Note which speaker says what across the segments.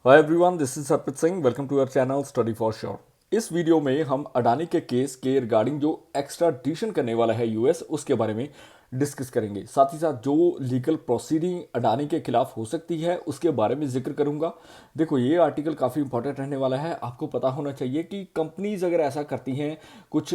Speaker 1: Hi everyone, this is Arpit Singh. Welcome to our channel study for sure. इस video में हम अडानी के केस के रिगार्डिंग जो एक्स्ट्राडिशन करने वाला है यूएस, उसके बारे में डिस्कस करेंगे। साथ ही साथ जो लीगल प्रोसीडिंग अडानी के खिलाफ हो सकती है उसके बारे में जिक्र करूंगा। देखो, ये आर्टिकल काफ़ी इंपॉर्टेंट रहने वाला है। आपको पता होना चाहिए कि कंपनीज अगर ऐसा करती हैं, कुछ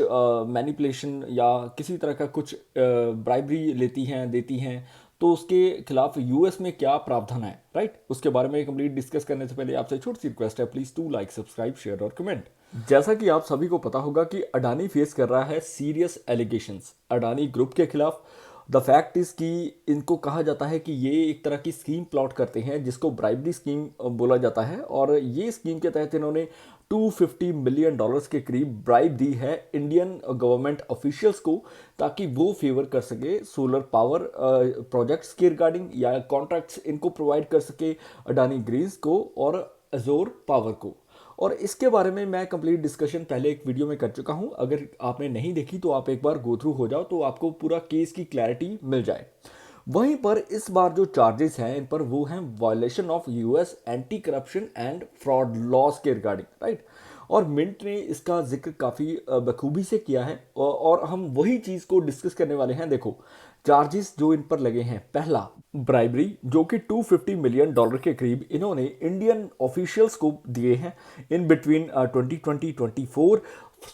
Speaker 1: मैनिपुलेशन या किसी तरह का कुछ ब्राइबरी लेती हैं, देती हैं, तो उसके खिलाफ यूएस में क्या प्रावधान है, राइट? उसके बारे में कंप्लीट डिस्कस करने से पहले आपसे छोटी सी रिक्वेस्ट है, please to like, subscribe, share और कमेंट। जैसा कि आप सभी को पता होगा कि अडानी फेस कर रहा है सीरियस एलिगेशंस अडानी ग्रुप के खिलाफ। द फैक्ट इज कि इनको कहा जाता है कि ये एक तरह की स्कीम प्लॉट करते हैं जिसको ब्राइबरी स्कीम बोला जाता है, और ये स्कीम के तहत इन्होंने $250 मिलियन के करीब ब्राइब दी है इंडियन गवर्नमेंट ऑफिशियल्स को, ताकि वो फेवर कर सके सोलर पावर प्रोजेक्ट्स के रिगार्डिंग या कॉन्ट्रैक्ट्स इनको प्रोवाइड कर सके अडानी ग्रीन्स को और अजोर पावर को। और इसके बारे में मैं कंप्लीट डिस्कशन पहले एक वीडियो में कर चुका हूं। अगर आपने नहीं देखी तो आप एक बार गो थ्रू हो जाओ तो आपको पूरा केस की क्लैरिटी मिल जाए। वहीं पर इस बार जो चार्जेस हैं इन पर वो हैं violation of US anti corruption and fraud laws के रिगार्डिंग, राइट? और मिंट ने इसका जिक्र काफ़ी बखूबी से किया है, और हम वही चीज़ को डिस्कस करने वाले हैं। देखो, चार्जेस जो इन पर लगे हैं, पहला ब्राइबरी, जो कि $250 मिलियन के करीब इन्होंने इंडियन ऑफिशियल्स को दिए हैं इन बिटवीन 2020-24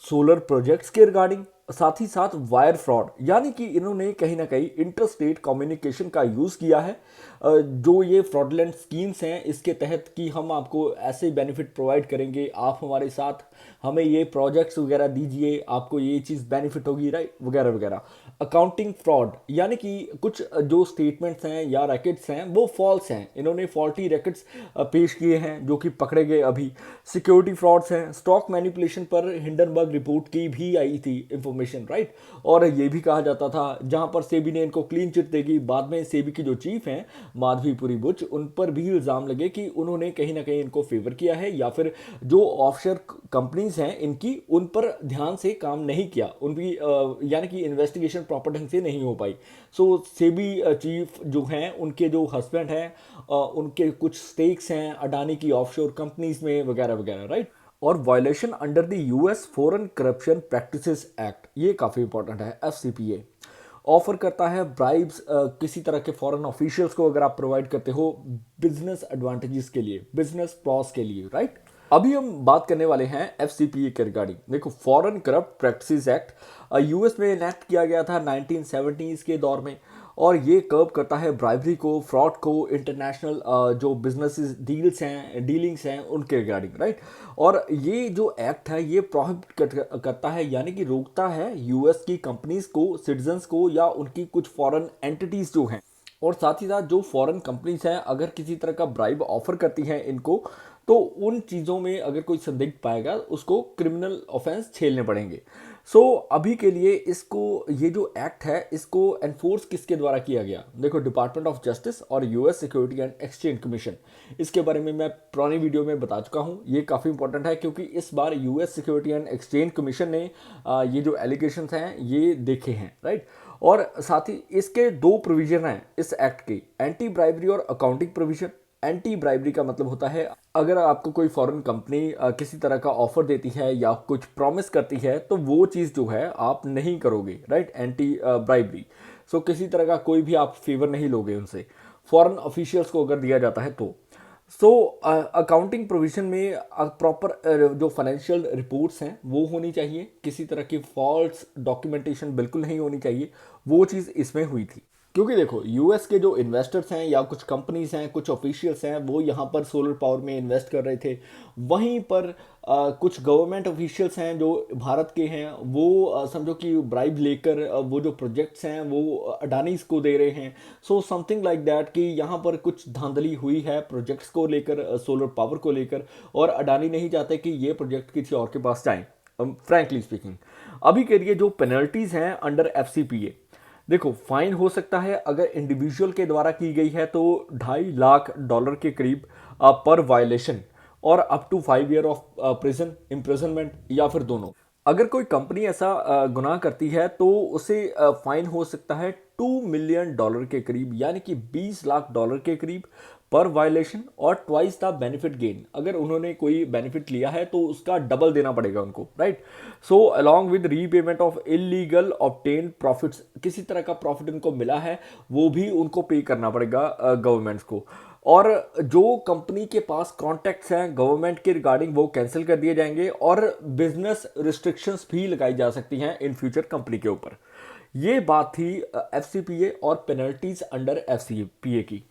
Speaker 1: सोलर प्रोजेक्ट्स के रिगार्डिंग। साथ ही साथ वायर फ्रॉड, यानी कि इन्होंने कहीं ना कहीं इंटरस्टेट कम्युनिकेशन का यूज़ किया है। जो ये फ्रॉडलेंट स्कीम्स हैं इसके तहत कि हम आपको ऐसे बेनिफिट प्रोवाइड करेंगे, आप हमारे साथ हमें ये प्रोजेक्ट्स वगैरह दीजिए, आपको ये चीज़ बेनिफिट होगी, राइट, वगैरह वगैरह। अकाउंटिंग फ्रॉड, यानी कि कुछ जो स्टेटमेंट्स हैं या रैकेट्स हैं वो फॉल्स हैं, इन्होंने फॉल्टी रैकेट्स पेश किए हैं जो कि पकड़े गए अभी। सिक्योरिटी फ्रॉड्स हैं, स्टॉक मैनिपुलेशन पर हिंडनबर्ग रिपोर्ट की भी आई थी इंफॉर्मेशन, राइट? और ये भी कहा जाता था, जहां पर सेबी ने इनको क्लीन चिट देगी, बाद में सेबी की जो चीफ हैं माधवीपुरी बुच, उन पर भी इल्ज़ाम लगे कि उन्होंने कहीं ना कहीं इनको फेवर किया है, या फिर जो ऑफशोर कंपनीज हैं इनकी, उन पर ध्यान से काम नहीं किया, उनकी यानी कि इन्वेस्टिगेशन प्रॉपर ढंग से नहीं हो पाई। सो सेबी चीफ जो हैं उनके जो हस्बैंड हैं, उनके कुछ स्टेक्स हैं अडानी की ऑफशोर कंपनीज में, वगैरह वगैरह, राइट? और violation under the US foreign corruption practices act, ये काफ़ी इंपॉर्टेंट है। एफसीपीए ऑफर करता है ब्राइब्स किसी तरह के फॉरेन ऑफिशियल्स को, अगर आप प्रोवाइड करते हो बिजनेस एडवांटेजेस के लिए, बिजनेस प्रॉस के लिए, राइट? अभी हम बात करने वाले हैं एफसीपीए के रिगार्डिंग। देखो, foreign corrupt practices act US में इनेक्ट किया गया था 1970s के दौर में, और ये कर्ब करता है ब्राइबरी को, फ्रॉड को, इंटरनेशनल जो बिजनेस डील्स हैं, डीलिंग्स हैं, उनके रिगार्डिंग, राइट? और ये जो एक्ट है ये प्रोहिबिट करता है, यानी कि रोकता है यूएस की कंपनीज को, सिटीजन्स को, या उनकी कुछ फॉरेन एंटिटीज जो हैं। और साथ ही साथ जो फॉरेन कंपनीज हैं अगर किसी तरह का ब्राइब ऑफर करती हैं इनको, तो उन चीज़ों में अगर कोई संदिग्ध पाएगा उसको क्रिमिनल ऑफेंस झेलने पड़ेंगे। सो अभी के लिए इसको, ये जो एक्ट है इसको एनफोर्स किसके द्वारा किया गया? देखो, डिपार्टमेंट ऑफ जस्टिस और US security and exchange commission. इसके बारे में मैं पुरानी वीडियो में बता चुका हूँ। ये काफ़ी इंपॉर्टेंट है क्योंकि इस बार US security and exchange commission ने ये जो एलिगेशंस हैं ये देखे हैं, राइट? और साथ ही इसके दो प्रोविजन हैं इस एक्ट के, एंटी ब्राइबरी और अकाउंटिंग प्रोविजन। एंटी ब्राइबरी का मतलब होता है अगर आपको कोई फॉरेन कंपनी किसी तरह का ऑफर देती है या कुछ प्रॉमिस करती है तो वो चीज़ जो है आप नहीं करोगे, राइट? Anti bribery. सो किसी तरह का कोई भी आप फेवर नहीं लोगे उनसे, फॉरेन ऑफिशियल्स को अगर दिया जाता है तो। सो अकाउंटिंग प्रोविजन में प्रॉपर जो फाइनेंशियल रिपोर्ट्स हैं वो होनी चाहिए, किसी तरह की फॉल्स डॉक्यूमेंटेशन बिल्कुल नहीं होनी चाहिए। वो चीज़ इसमें हुई थी, क्योंकि देखो, यूएस के जो इन्वेस्टर्स हैं या कुछ कंपनीज हैं, कुछ ऑफिशियल्स हैं, वो यहाँ पर सोलर पावर में इन्वेस्ट कर रहे थे। वहीं पर कुछ गवर्नमेंट ऑफिशियल्स हैं जो भारत के हैं, वो समझो कि ब्राइब लेकर वो जो प्रोजेक्ट्स हैं वो अडानीज को दे रहे हैं। सो समथिंग लाइक दैट कि यहाँ पर कुछ धांधली हुई है प्रोजेक्ट्स को लेकर, सोलर पावर को लेकर, और अडानी नहीं चाहते कि ये प्रोजेक्ट किसी और के पास जाएं। फ्रैंकली स्पीकिंग, अभी के लिए जो पेनल्टीज हैं अंडर एफसीपीए, देखो, फाइन हो सकता है अगर इंडिविजुअल के द्वारा की गई है तो $2.5 लाख के करीब पर वायलेशन, और up to 5 year of prison imprisonment, या फिर दोनों। अगर कोई कंपनी ऐसा गुनाह करती है तो उसे फाइन हो सकता है $2 मिलियन के करीब, यानी कि $20 लाख के करीब पर वायलेशन और ट्वाइस द बेनिफिट गेन। अगर उन्होंने कोई बेनिफिट लिया है तो उसका डबल देना पड़ेगा उनको, right. So along with repayment of illegal obtain profits, किसी तरह का प्रॉफिट उनको मिला है वो भी उनको पे करना पड़ेगा गवर्नमेंट्स को। और जो कंपनी के पास कॉन्टैक्ट्स हैं गवर्नमेंट के रिगार्डिंग वो कैंसिल कर दिए जाएंगे और बिजनेस रिस्ट्रिक्शंस भी लगाई जा सकती हैं इन फ्यूचर कंपनी के ऊपर। ये बात थी एफसीपीए और पेनल्टीज अंडर एफसीपीए की।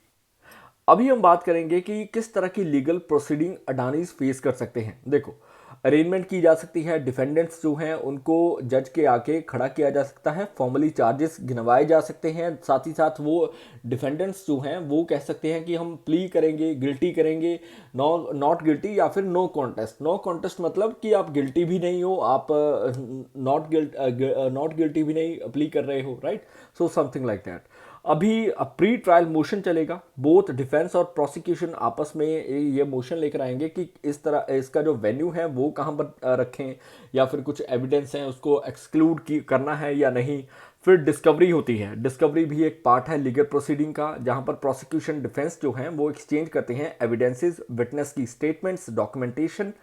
Speaker 1: अभी हम बात करेंगे कि किस तरह की लीगल प्रोसीडिंग अडानीज फेस कर सकते हैं। देखो, अरेंजमेंट की जा सकती है, डिफेंडेंट्स जो हैं उनको जज के आके खड़ा किया जा सकता है, फॉर्मली चार्जेस गिनवाए जा सकते हैं। साथ ही साथ वो डिफेंडेंट्स जो हैं वो कह सकते हैं कि हम प्ली करेंगे, गिल्टी करेंगे, नॉट गिल्टी या फिर नो कॉन्टेस्ट। नो कॉन्टेस्ट मतलब कि आप गिल्टी भी नहीं हो, आप नॉट गिल्टी भी नहीं प्ली कर रहे हो, right. So something like that. अभी प्री ट्रायल मोशन चलेगा, बोथ डिफेंस और प्रोसिक्यूशन आपस में ये मोशन लेकर आएंगे कि इस तरह इसका जो वेन्यू है वो कहाँ पर रखें, या फिर कुछ एविडेंस हैं उसको एक्सक्लूड करना है या नहीं। फिर डिस्कवरी होती है, डिस्कवरी भी एक पार्ट है लीगल प्रोसीडिंग का, जहाँ पर प्रोसिक्यूशन डिफेंस जो हैं वो एक्सचेंज करते हैं एविडेंसेस, विटनेस की स्टेटमेंट्स, डॉक्यूमेंटेशन,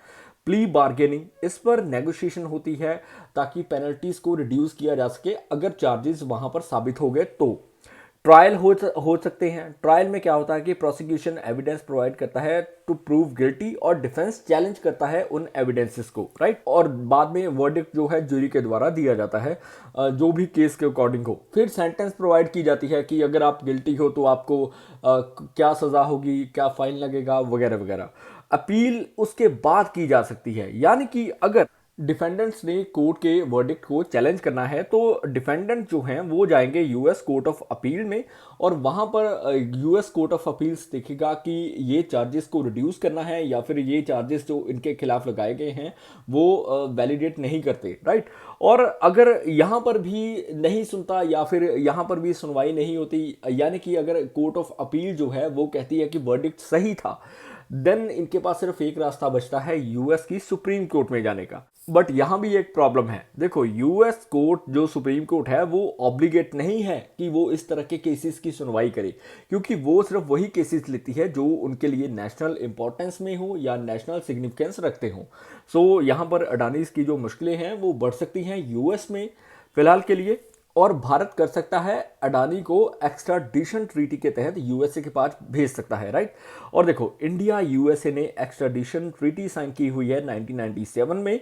Speaker 1: प्ली बार्गेनिंग, इस पर नेगोशिएशन होती है ताकि पेनल्टीज को रिड्यूस किया जा सके अगर चार्जेस वहाँ पर साबित हो गए तो। ट्रायल हो सकते हैं। ट्रायल में क्या होता है कि प्रोसिक्यूशन एविडेंस प्रोवाइड करता है टू प्रूव गिल्टी और डिफेंस चैलेंज करता है उन एविडेंसेस को, राइट। और बाद में वर्डिक्ट जो है जूरी के द्वारा दिया जाता है जो भी केस के अकॉर्डिंग हो। फिर सेंटेंस प्रोवाइड की जाती है कि अगर आप गिल्टी हो तो आपको क्या सज़ा होगी, क्या फाइन लगेगा, वगैरह वगैरह। अपील उसके बाद की जा सकती है, यानी कि अगर डिफेंडेंट्स ने कोर्ट के वर्डिक्ट को चैलेंज करना है तो डिफेंडेंट जो हैं वो जाएंगे यूएस कोर्ट ऑफ अपील में, और वहां पर यूएस कोर्ट ऑफ अपील्स देखेगा कि ये चार्जेस को रिड्यूस करना है या फिर ये चार्जेस जो इनके खिलाफ लगाए गए हैं वो वैलिडेट नहीं करते, राइट। और अगर यहाँ पर भी नहीं सुनता या फिर यहाँ पर भी सुनवाई नहीं होती, यानी कि अगर कोर्ट ऑफ अपील जो है वो कहती है कि वर्डिक्ट सही था, देन इनके पास सिर्फ एक रास्ता बचता है यूएस की सुप्रीम कोर्ट में जाने का। बट यहां भी एक प्रॉब्लम है। देखो, यूएस कोर्ट जो सुप्रीम कोर्ट है वो ऑब्लिगेट नहीं है कि वो इस तरह के केसेस की सुनवाई करे, क्योंकि वो सिर्फ वही केसेस लेती है जो उनके लिए नेशनल इंपॉर्टेंस में हो या नेशनल सिग्निफिकेंस रखते हो। सो यहां पर अडानीज की जो मुश्किलें हैं वो बढ़ सकती हैं यूएस में फिलहाल के लिए, और भारत कर सकता है अडानी को एक्स्ट्राडिशन ट्रीटी के तहत यूएसए के पास भेज सकता है, राइट। और देखो, इंडिया यूएसए ने एक्स्ट्राडिशन ट्रीटी साइन की हुई है 1997 में।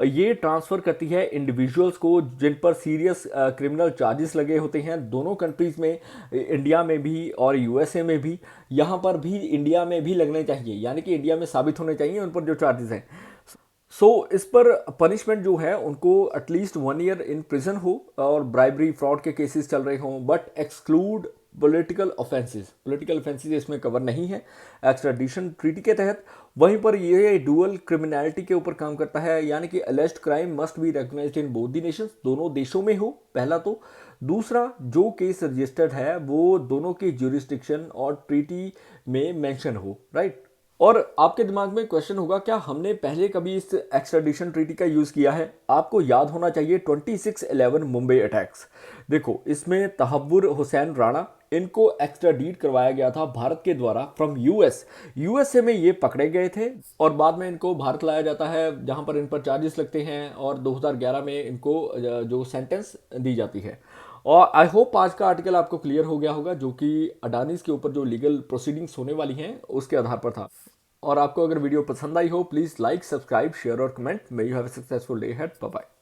Speaker 1: ये ट्रांसफर करती है इंडिविजुअल्स को जिन पर सीरियस क्रिमिनल चार्जेस लगे होते हैं दोनों कंट्रीज में, इंडिया में भी और यूएसए में भी। यहाँ पर भी इंडिया में भी लगने चाहिए, यानी कि इंडिया में साबित होने चाहिए उन पर जो चार्जेस हैं। सो इस पर पनिशमेंट जो है उनको एटलीस्ट 1 ईयर इन प्रिजन हो, और ब्राइबरी फ्रॉड के केसेस चल रहे हों, but exclude political offences. Political offences इसमें कवर नहीं है एक्स्ट्राडिशन ट्रीटी के तहत। वहीं पर ये डुअल क्रिमिनलिटी के ऊपर काम करता है, यानी कि alleged crime must be recognized in both the nations, दोनों देशों में हो, पहला तो। दूसरा, जो केस रजिस्टर्ड है वो दोनों के ज्यूरिस्डिक्शन और ट्रीटी में मेंशन हो, राइट। और आपके दिमाग में क्वेश्चन होगा, क्या हमने पहले कभी इस एक्स्ट्राडिशन ट्रीटी का यूज़ किया है? आपको याद होना चाहिए 26/11 मुंबई अटैक्स। देखो, इसमें तहव्वुर हुसैन राणा, इनको एक्स्ट्राडीट करवाया गया था भारत के द्वारा फ्रॉम यूएसए में ये पकड़े गए थे और बाद में इनको भारत लाया जाता है जहां पर इन पर चार्जेस लगते हैं, और 2011 में इनको जो सेंटेंस दी जाती है। और आई होप आज का आर्टिकल आपको क्लियर हो गया होगा, जो कि अडानीज के ऊपर जो लीगल प्रोसीडिंग्स होने वाली हैं उसके आधार पर था। और आपको अगर वीडियो पसंद आई हो, प्लीज़ लाइक, सब्सक्राइब, शेयर और comment. May you have a successful day ahead. Bye bye.